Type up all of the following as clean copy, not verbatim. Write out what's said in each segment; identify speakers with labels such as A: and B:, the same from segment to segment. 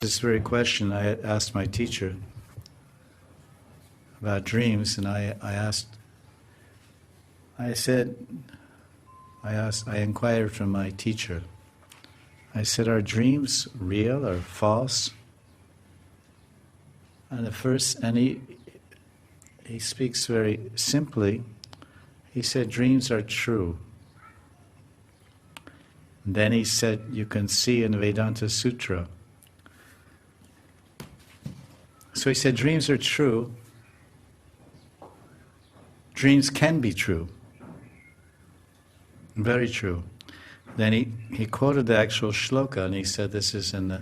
A: This very question I had asked my teacher about dreams, and I inquired from my teacher. I said, are dreams real or false? And he speaks very simply. He said, dreams are true. And then he said, you can see in the Vedanta Sutra. So he said, dreams are true. Dreams can be true. Very true. Then he quoted the actual shloka, and he said this is in the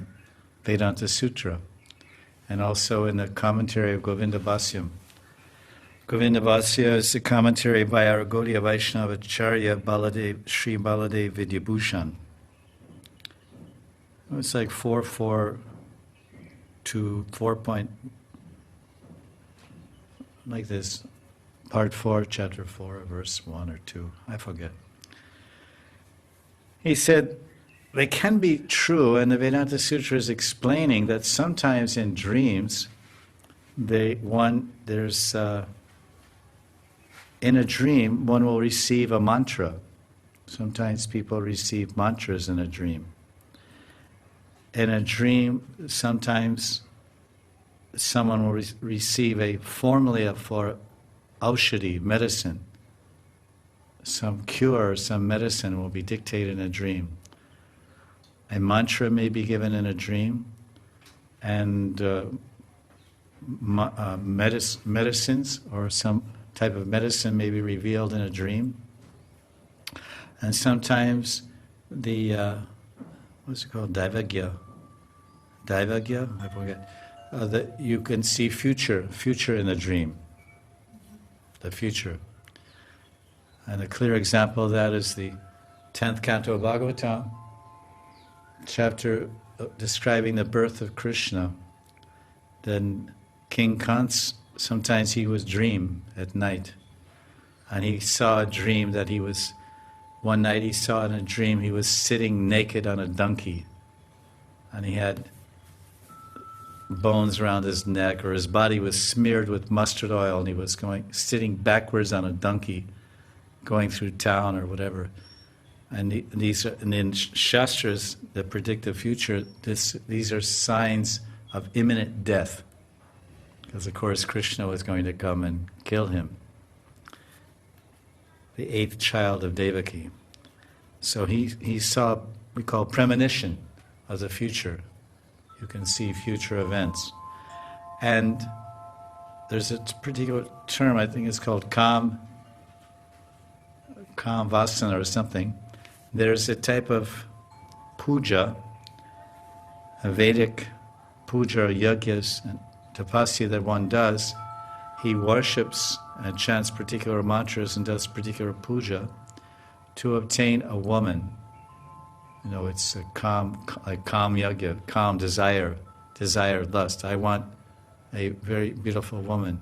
A: Vedanta Sutra, and also in the commentary of Govinda Bhasyam. Govinda Bhasya is the commentary by our Gaudiya Vaishnava Acharya Sri Baladev Vidyabhushan. It's like 4.4 to 4. Like this, part 4, chapter 4, verse 1 or 2, I forget. He said, they can be true, and the Vedanta Sutra is explaining that sometimes in dreams, in a dream, one will receive a mantra. Sometimes people receive mantras in a dream. In a dream, sometimes someone will receive a formula for aushadhi, medicine. Some cure, some medicine will be dictated in a dream. A mantra may be given in a dream, and medicines or some type of medicine may be revealed in a dream. And sometimes what's it called? Daivagya, I forget. That you can see future in a dream. The future. And a clear example of that is the 10th canto of Bhagavatam, chapter describing the birth of Krishna. Then King Kans, sometimes he was dream at night. And he saw a dream that one night he saw in a dream he was sitting naked on a donkey. And he had bones around his neck, or his body was smeared with mustard oil, and he was sitting backwards on a donkey, going through town or whatever. And in Shastras that predict the future, these are signs of imminent death. Because of course Krishna was going to come and kill him. The 8th child of Devaki. So he saw, we call premonition of the future. You can see future events. And there's a particular term, I think it's called Kam Vasana or something. There's a type of puja, a Vedic puja or yagyas and tapasya that one does. He worships and chants particular mantras and does particular puja to obtain a woman. You know, it's a calm yagya, calm desire, lust. I want a very beautiful woman.